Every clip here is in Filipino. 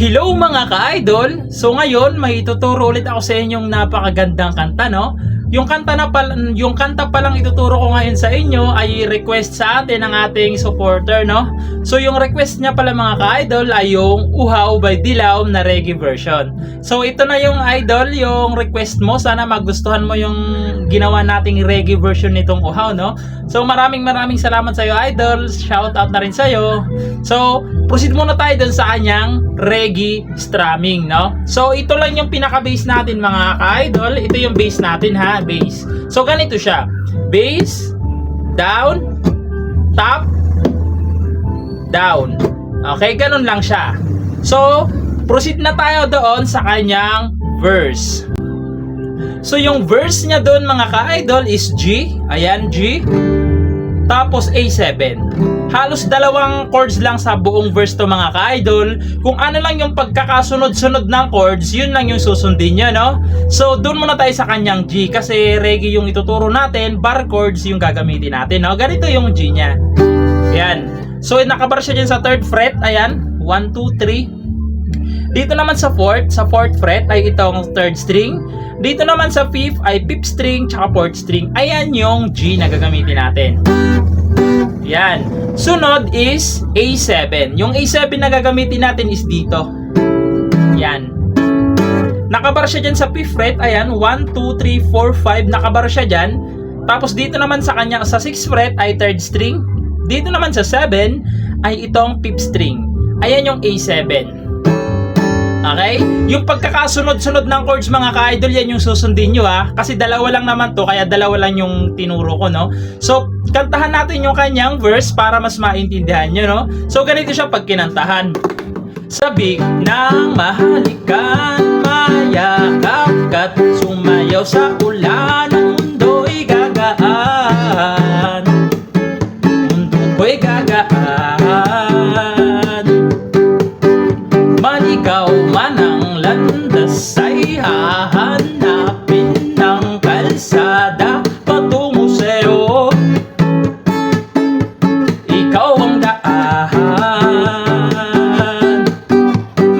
Hello mga ka-idol! So ngayon, may ituturo ulit ako sa inyong napakagandang kanta, no? Yung kanta pa lang ituturo ko ngayon sa inyo ay request sa atin ng ating supporter, no? So yung request niya pala mga ka-idol ay yung Uhaw by Dilaw na reggae version. So ito na yung idol, yung request mo. Sana magustuhan mo yung ginawa nating reggae version nitong Uhaw, no? So maraming salamat sa iyo idol. Shout out na rin sa iyo. So proceed muna tayo dun sa kanyang reggae strumming, no? So ito lang yung pinaka-bass natin mga ka-idol. Ito yung bass natin ha, bass. So ganito siya. Bass, down, top, down. Okay, ganun lang siya. So proceed na tayo doon sa kanyang verse. So yung verse niya doon mga ka-idol is G. Ayan, G. Tapos A7. Halos dalawang chords lang sa buong verse to mga ka-idol. Kung ano lang yung pagkakasunod-sunod ng chords, yun lang yung susundin nyo, no? So, doon muna tayo sa kanyang G kasi reggae yung ituturo natin, bar chords yung gagamitin natin, no? Ganito yung G nya. Ayan. So, nakabar siya dyan sa 3rd fret. Ayan. 1, 2, 3. Dito naman sa 4th fret ay itong 3rd string. Dito naman sa 5th ay 5th string tsaka 4th string. Ayan yung G na gagamitin natin. Yan. Sunod is A7. Yung A7 na gagamitin natin is dito. Yan. Nakabar siya dyan sa 5th fret. Ayan. 1, 2, 3, 4, 5. Nakabar siya dyan. Tapos dito naman sa kanya, sa 6th fret ay 3rd string. Dito naman sa 7 ay itong 5th string. Ayan yung A7. Okay? Yung pagkakasunod-sunod ng chords mga ka-idol, yan yung susundin nyo ha. Kasi dalawa lang naman to, kaya dalawa lang yung tinuro ko, no? So, kantahan natin yung kanyang verse para mas maintindihan nyo, no? So, ganito siya pag kinantahan. Sabik ng mahalikan, mayakap ka't sumayaw sa ulan, ang mundo'y gagaan. Mundo ko'y gagaan. Manigaw man ang landas ay hahanapin ng kalsada patungo sa'yo. Ikaw ang daan.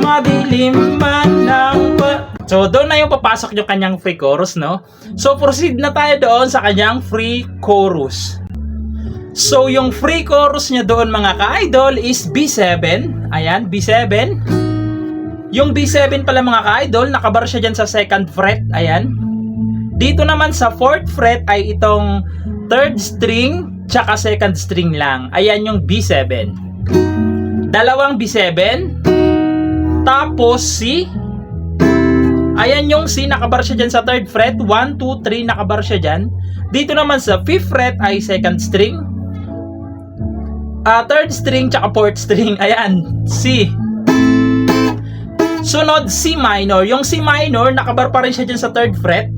Madilim man ang So doon na yung papasok yung kanyang free chorus, no? So proceed na tayo doon sa kanyang free chorus. So yung free chorus niya doon mga ka-idol is B7. Ayan, B7. Yung B7 pala mga ka-idol, nakabar siya dyan sa 2nd fret. Ayan. Dito naman sa 4th fret ay itong 3rd string tsaka 2nd string lang. Ayan yung B7. Dalawang B7. Tapos C. Ayan yung C, nakabar siya dyan sa 3rd fret. 1, 2, 3, nakabar siya dyan. Dito naman sa 5th fret ay 2nd string. 3rd string tsaka 4th string. Ayan, C. Sunod, C minor. Yung C minor, nakabar pa rin siya dyan sa 3rd fret.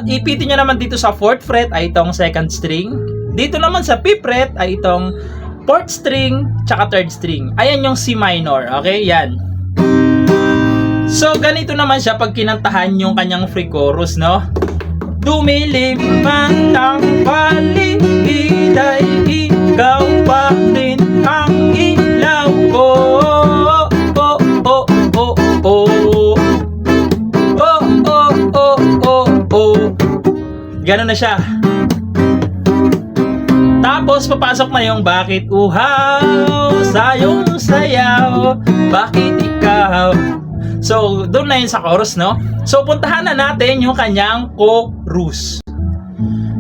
Ipitin nyo naman dito sa 4th fret ay itong 2nd string. Dito naman sa 5th fret ay itong 4th string tsaka 3rd string. Ayan yung C minor. Okay, yan. So, ganito naman siya pag kinantahan yung kanyang free chorus, no? Dumilim man ang paligid ay ikaw pa rin ang ilaw ko. Ganun na siya. Tapos papasok na yung bakit uhaw sa iyong sayaw, bakit ikaw. So doon na yun sa chorus, no? So puntahan na natin yung kanyang chorus.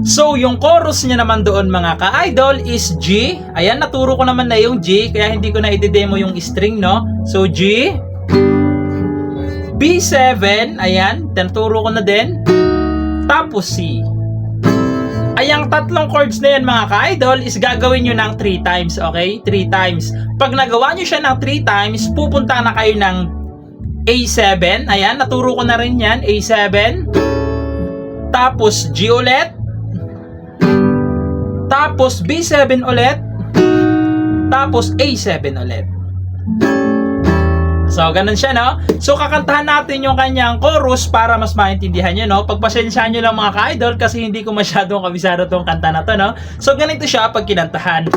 So yung chorus niya naman doon mga ka-idol is G. Ayan, naturo ko naman na yung G, kaya hindi ko na i-demo yung string, no? So G, B7, ayan, tinuturo ko na din. Tapos C. Ayang tatlong chords na yan mga ka-idol is gagawin nyo ng 3 times, okay? 3 times. Pag nagawa nyo siya ng 3 times, pupunta na kayo ng A7. Ayan, naturo ko na rin yan. A7. Tapos G ulit. Tapos B7 ulit. Tapos A7 ulit. So, ganun siya, no? So, kakantahan natin yung kanyang chorus para mas maintindihan nyo, no? Pagpasensyaan nyo lang mga ka-idol kasi hindi ko masyadong kabisado tong kanta na to, no? So, ganito siya pag kinantahan.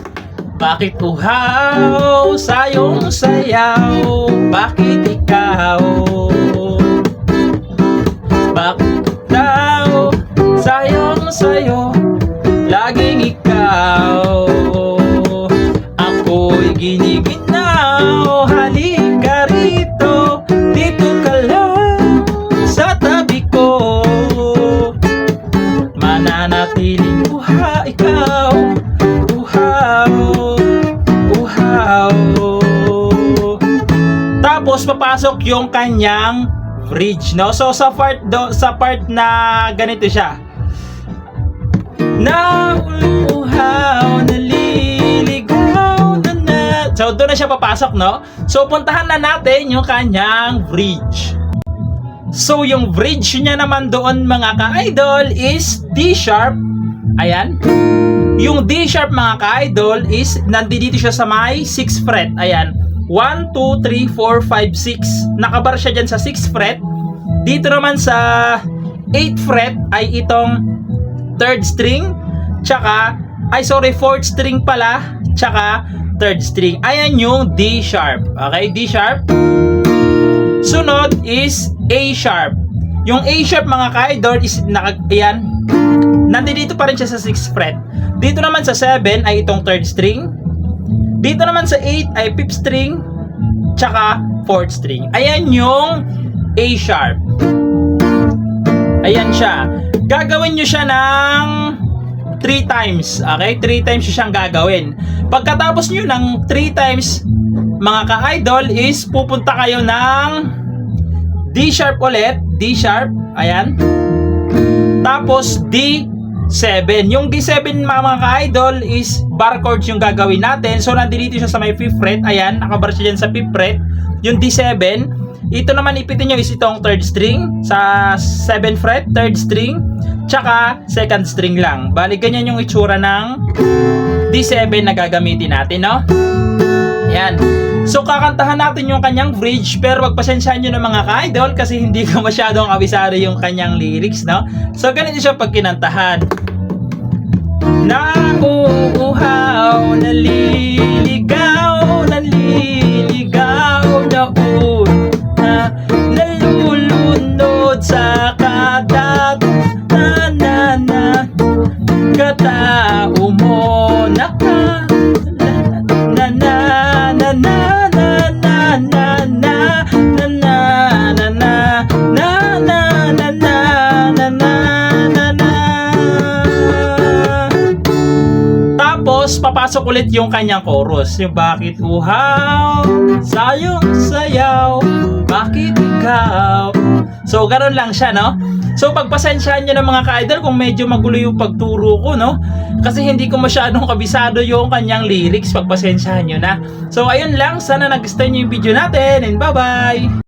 Bakit uhaw sa iyong sayaw? Bakit ikaw Tapos papasok yung kanyang bridge, no? So sa part na ganito siya. Nauuhaw, naliligaw na. So doon na siya papasok, no? So puntahan na natin yung kanyang bridge. So yung bridge niya naman doon mga ka-idol is D sharp. Ayan. Yung D sharp mga ka-idol is nandito siya sa may 6th fret. Ayan. 1, 2, 3, 4, 5, 6. Nakabar siya dyan sa 6th fret. Dito naman sa 8th fret ay itong 3rd string. Tsaka, 4th string pala. Tsaka 3rd string. Ayan yung D sharp. Okay, D sharp. Sunod is A sharp. Yung A sharp mga ka-idol is ayan. Nandito pa rin siya sa 6th fret. Dito naman sa 7 ay itong 3rd string. Dito naman sa 8 ay 5th string. Tsaka 4th string. Ayan yung A sharp. Ayan siya. Gagawin nyo siya ng 3 times. Okay? 3 times nyo siyang gagawin. Pagkatapos nyo ng 3 times, mga ka-idol, is pupunta kayo ng D sharp ulit. D sharp. Ayan. Tapos D7. Yung D7 mga ka-idol is bar chords yung gagawin natin. So nandito siya sa may 5th fret. Ayan. Nakabar siya dyan sa 5th fret. Yung D7. Ito naman ipitin nyo is itong 3rd string sa 7th fret, 3rd string, tsaka 2nd string lang. Bali, ganyan yung itsura ng D7 na gagamitin natin, no? Ayan. So, kakantahan natin yung kanyang bridge, pero pagpasensyahan nyo ng mga ka-idol kasi hindi ko masyadong kabisado yung kanyang lyrics, no? So, ganito siya pag kinantahan. Nauuhaw, naliligaw, naliligaw, nalulunod sa katat na katao mo na tapos papasok ulit yung kanyang chorus, yung bakit uhaw, sayong sayaw, bakit ikaw. So ganoon lang siya, no? So pagpasensyahan nyo ng mga ka-idol kung medyo magulo yung pagturo ko, no? Kasi hindi ko masyadong kabisado yung kanyang lyrics. Pagpasensyahan nyo na. So ayun lang, sana nagustuhan nyo yung video natin and bye bye.